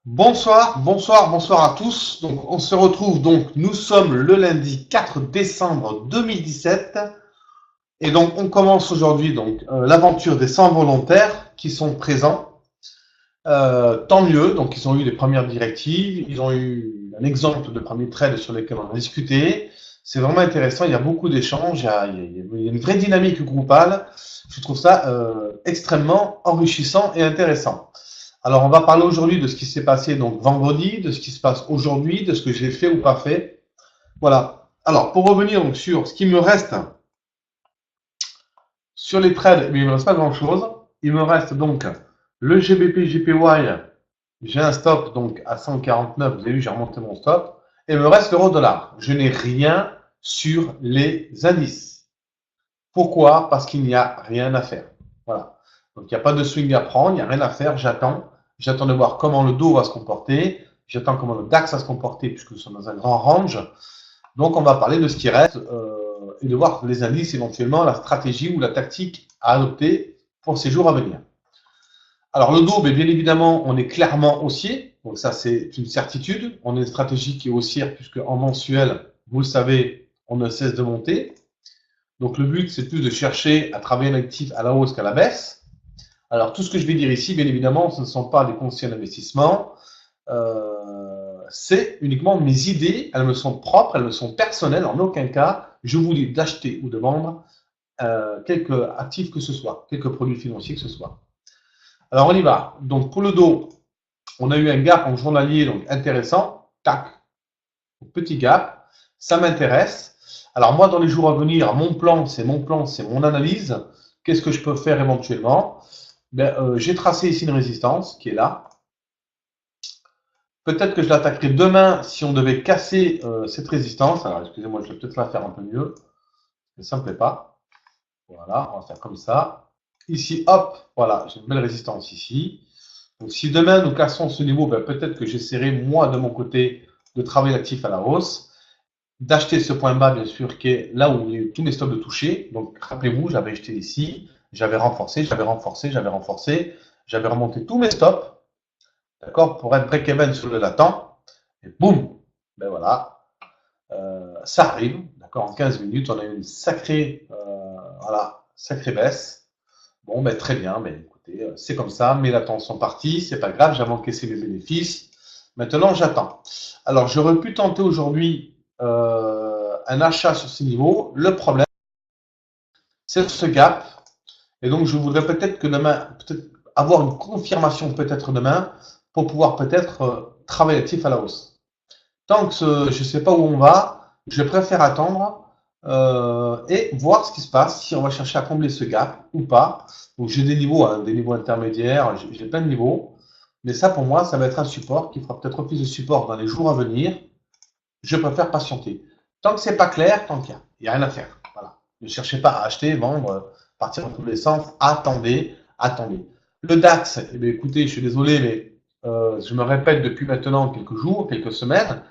Bonsoir à tous. Donc, on se retrouve nous sommes le lundi 4 décembre 2017 et donc on commence aujourd'hui l'aventure des 100 volontaires qui sont présents. Tant mieux, donc ils ont eu les premières directives, ils ont eu un exemple de premier trade sur lesquels on a discuté. C'est vraiment intéressant, il y a beaucoup d'échanges, il y a une vraie dynamique groupale. Je trouve ça extrêmement enrichissant et intéressant. Alors, on va parler aujourd'hui de ce qui s'est passé donc vendredi, de ce qui se passe aujourd'hui, de ce que j'ai fait ou pas fait. Voilà. Alors, pour revenir donc sur ce qui me reste sur les trades, mais il me reste pas grand-chose. Il me reste donc le GBP JPY. J'ai un stop donc à 149. Vous avez vu, j'ai remonté mon stop. Et il me reste l'euro-dollar. Je n'ai rien sur les indices. Pourquoi? Parce qu'il n'y a rien à faire. Voilà. Donc il n'y a pas de swing à prendre, il n'y a rien à faire, j'attends. J'attends de voir comment le dos va se comporter, j'attends comment le DAX va se comporter puisque nous sommes dans un grand range. Donc on va parler de ce qui reste et de voir les indices éventuellement, la stratégie ou la tactique à adopter pour ces jours à venir. Alors le dos, bien évidemment, on est clairement haussier, donc ça c'est une certitude. On a une stratégie qui est haussière puisque en mensuel, vous le savez, on ne cesse de monter. Donc le but, c'est plus de chercher à travailler un actif à la hausse qu'à la baisse. Alors tout ce que je vais dire ici, bien évidemment, ce ne sont pas des conseils d'investissement. C'est uniquement mes idées. Elles me sont propres, elles me sont personnelles. En aucun cas, je vous dis d'acheter ou de vendre quelque actif que ce soit, quelque produit financier que ce soit. Alors on y va. Donc pour le dos, on a eu un gap en journalier donc intéressant. Tac, petit gap. Ça m'intéresse. Alors moi, dans les jours à venir, mon plan, c'est mon analyse. Qu'est-ce que je peux faire éventuellement? J'ai tracé ici une résistance qui est là. Peut-être que je l'attaquerai demain si on devait casser cette résistance. Alors, excusez-moi, je vais peut-être la faire un peu mieux. Ça ne me plaît pas. Voilà, on va faire comme ça. Ici, hop, voilà, j'ai une belle résistance ici. Donc, si demain nous cassons ce niveau, peut-être que j'essaierai, moi, de mon côté, de travailler l'actif à la hausse, d'acheter ce point bas, bien sûr, qui est là où il y a eu tous mes stops de toucher. Donc, rappelez-vous, j'avais acheté ici, j'avais renforcé, j'avais remonté tous mes stops, d'accord, pour être break-even sur le latent. Et boum, ben voilà, ça arrive, d'accord, en 15 minutes, on a eu une sacrée baisse. Bon, ben très bien, ben écoutez, c'est comme ça, mes latents sont partis, c'est pas grave, j'avais encaissé mes bénéfices. Maintenant, j'attends. Alors, j'aurais pu tenter aujourd'hui un achat sur ces niveaux. Le problème, c'est ce gap. Et donc, je voudrais peut-être que demain, peut-être avoir une confirmation peut-être demain pour pouvoir peut-être travailler l'actif à la hausse. Tant que je ne sais pas où on va, je préfère attendre et voir ce qui se passe, si on va chercher à combler ce gap ou pas. Donc j'ai des niveaux, hein, des niveaux intermédiaires, j'ai plein de niveaux. Mais ça, pour moi, ça va être un support qui fera peut-être plus de support dans les jours à venir. Je préfère patienter. Tant que c'est pas clair, tant qu'il n'y a rien à faire. Voilà. Ne cherchez pas à acheter, vendre, partir dans tous les sens. Attendez, attendez. Le DAX, eh bien, écoutez, je suis désolé, mais je me répète depuis maintenant quelques jours, quelques semaines.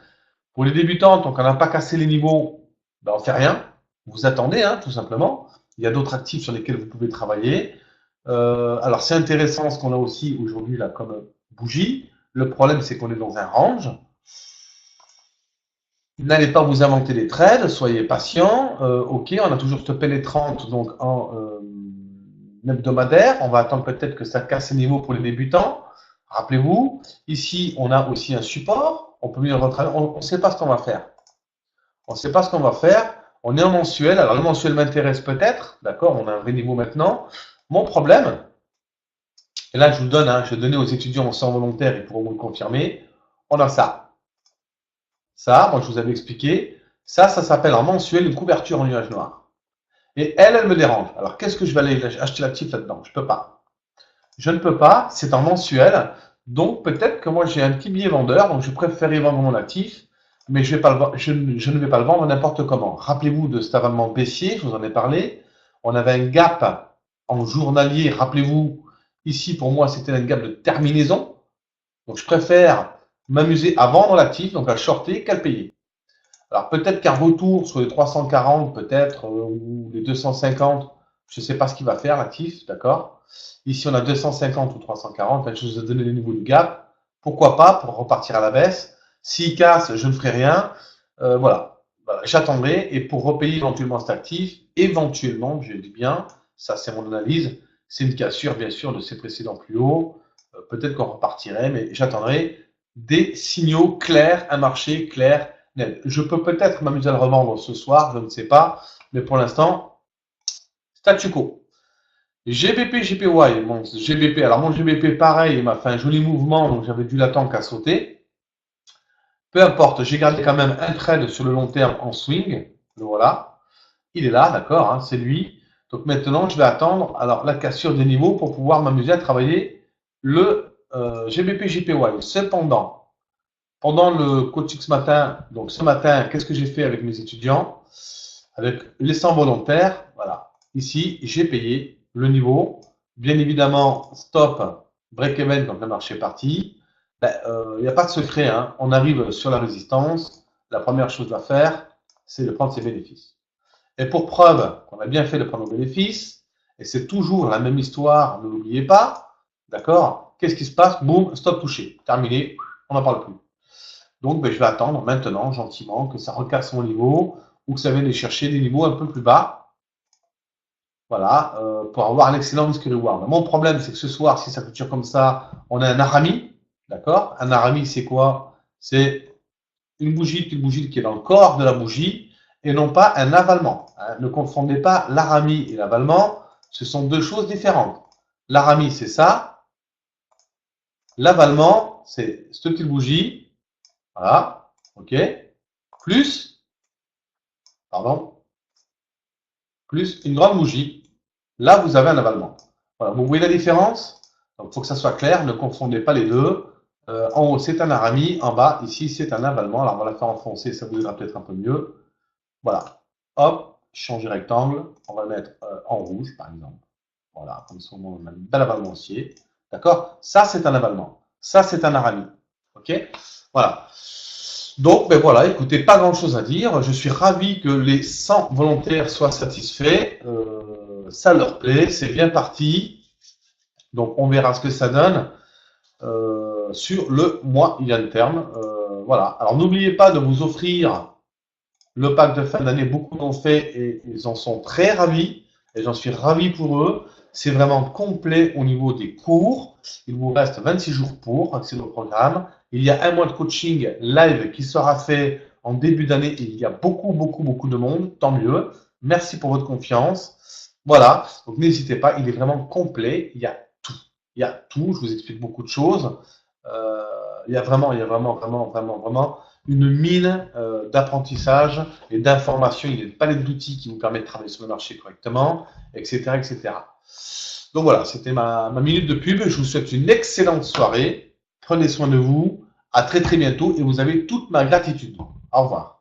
Pour les débutants, tant qu'on n'a pas cassé les niveaux, ben, on ne fait rien. Vous attendez, hein, tout simplement. Il y a d'autres actifs sur lesquels vous pouvez travailler. Alors, c'est intéressant ce qu'on a aussi aujourd'hui là comme bougie. Le problème, c'est qu'on est dans un range. N'allez pas vous inventer des trades, soyez patient. Ok, on a toujours stoppé les 30 donc en hebdomadaire. On va attendre peut-être que ça casse les niveaux pour les débutants. Rappelez-vous, ici, on a aussi un support. On peut venir retravailler. On ne sait pas ce qu'on va faire. On ne sait pas ce qu'on va faire. On est en mensuel. Alors, le mensuel m'intéresse peut-être. D'accord, on a un vrai niveau maintenant. Mon problème, et là, je vous le donne, hein, je vais donner aux étudiants en 100 volontaires, ils pourront vous le confirmer. On a ça. Ça, moi, je vous avais expliqué. Ça s'appelle en mensuel une couverture en nuage noir. Et elle me dérange. Alors, qu'est-ce que je vais aller acheter l'actif là-dedans? Je ne peux pas. Je ne peux pas. C'est en mensuel. Donc, peut-être que moi, j'ai un petit billet vendeur. Donc, je préférerais vendre mon actif. Mais je ne vais pas le vendre n'importe comment. Rappelez-vous de cet avalement baissier. Je vous en ai parlé. On avait un gap en journalier. Rappelez-vous, ici, pour moi, c'était un gap de terminaison. Donc, je préfère m'amuser à vendre l'actif, donc à le shorter, qu'à le payer. Alors peut-être qu'un retour sur les 340, peut-être, ou les 250, je ne sais pas ce qu'il va faire l'actif, d'accord. Ici on a 250 ou 340, je vous ai donné les niveaux du gap. pourquoi pas pour repartir à la baisse. S'il casse, je ne ferai rien. Voilà. J'attendrai et pour repayer éventuellement cet actif, éventuellement, je dis bien, ça c'est mon analyse, c'est une cassure bien sûr de ces précédents plus hauts. Peut-être qu'on repartirait, mais j'attendrai des signaux clairs, un marché clair, net. Je peux peut-être m'amuser à le revendre ce soir, je ne sais pas, mais pour l'instant, statu quo. GBP, GPY, mon GBP, alors mon GBP pareil, il m'a fait un joli mouvement, donc j'avais dû l'attendre qu'à sauter. Peu importe, j'ai gardé quand même un trade sur le long terme en swing, le voilà. Il est là, d'accord, hein, c'est lui. Donc maintenant, je vais attendre alors la cassure des niveaux pour pouvoir m'amuser à travailler le GBP JPY. Cependant, pendant le coaching ce matin, donc ce matin, qu'est-ce que j'ai fait avec mes étudiants? Avec les 100 volontaires, voilà. Ici, j'ai payé le niveau. Bien évidemment, stop, break-even quand le marché est parti. Il n'y a pas de secret, hein. On arrive sur la résistance. La première chose à faire, c'est de prendre ses bénéfices. Et pour preuve qu'on a bien fait de prendre nos bénéfices, et c'est toujours la même histoire, ne l'oubliez pas, d'accord? Qu'est-ce qui se passe? Boum, stop touché, terminé, on n'en parle plus. Donc, je vais attendre maintenant, gentiment, que ça recasse mon niveau, ou que ça vienne chercher des niveaux un peu plus bas, voilà, pour avoir un excellent risque reward. Mon problème, c'est que ce soir, si ça clôture comme ça, on a un harami, d'accord? Un harami, c'est quoi? C'est une bougie qui est dans le corps de la bougie, et non pas un avalement. Hein. Ne confondez pas l'harami et l'avalement, ce sont deux choses différentes. L'harami, c'est ça. L'avalement, c'est cette petite bougie, voilà, ok, plus, pardon, plus une grande bougie. Là, vous avez un avalement. Voilà, vous voyez la différence? Donc, il faut que ça soit clair, ne confondez pas les deux. En haut, c'est un harami, en bas, ici, c'est un avalement. Alors, on va la faire enfoncer, ça vous ira peut-être un peu mieux. Voilà. Hop, changer rectangle. On va le mettre en rouge, par exemple. Voilà, comme ça, on a un bel avalemencier. D'accord? Ça, c'est un avalement. Ça, c'est un harami. OK? Voilà. Donc, voilà, écoutez, pas grand-chose à dire. Je suis ravi que les 100 volontaires soient satisfaits. Ça leur plaît, c'est bien parti. Donc, on verra ce que ça donne sur le moyen terme. Voilà. Alors, n'oubliez pas de vous offrir le pack de fin d'année. Beaucoup l'ont fait et ils en sont très ravis. Et j'en suis ravi pour eux. C'est vraiment complet au niveau des cours. Il vous reste 26 jours pour accéder au programme. Il y a un mois de coaching live qui sera fait en début d'année. Il y a beaucoup de monde. Tant mieux. Merci pour votre confiance. Voilà. Donc, n'hésitez pas. Il est vraiment complet. Il y a tout. Il y a tout. Je vous explique beaucoup de choses. Il y a vraiment une mine d'apprentissage et d'informations. Il y a une palette d'outils qui vous permet de travailler sur le marché correctement, etc., etc. Donc voilà, c'était ma minute de pub. Je vous souhaite une excellente soirée. Prenez soin de vous. À très bientôt et vous avez toute ma gratitude. Au revoir.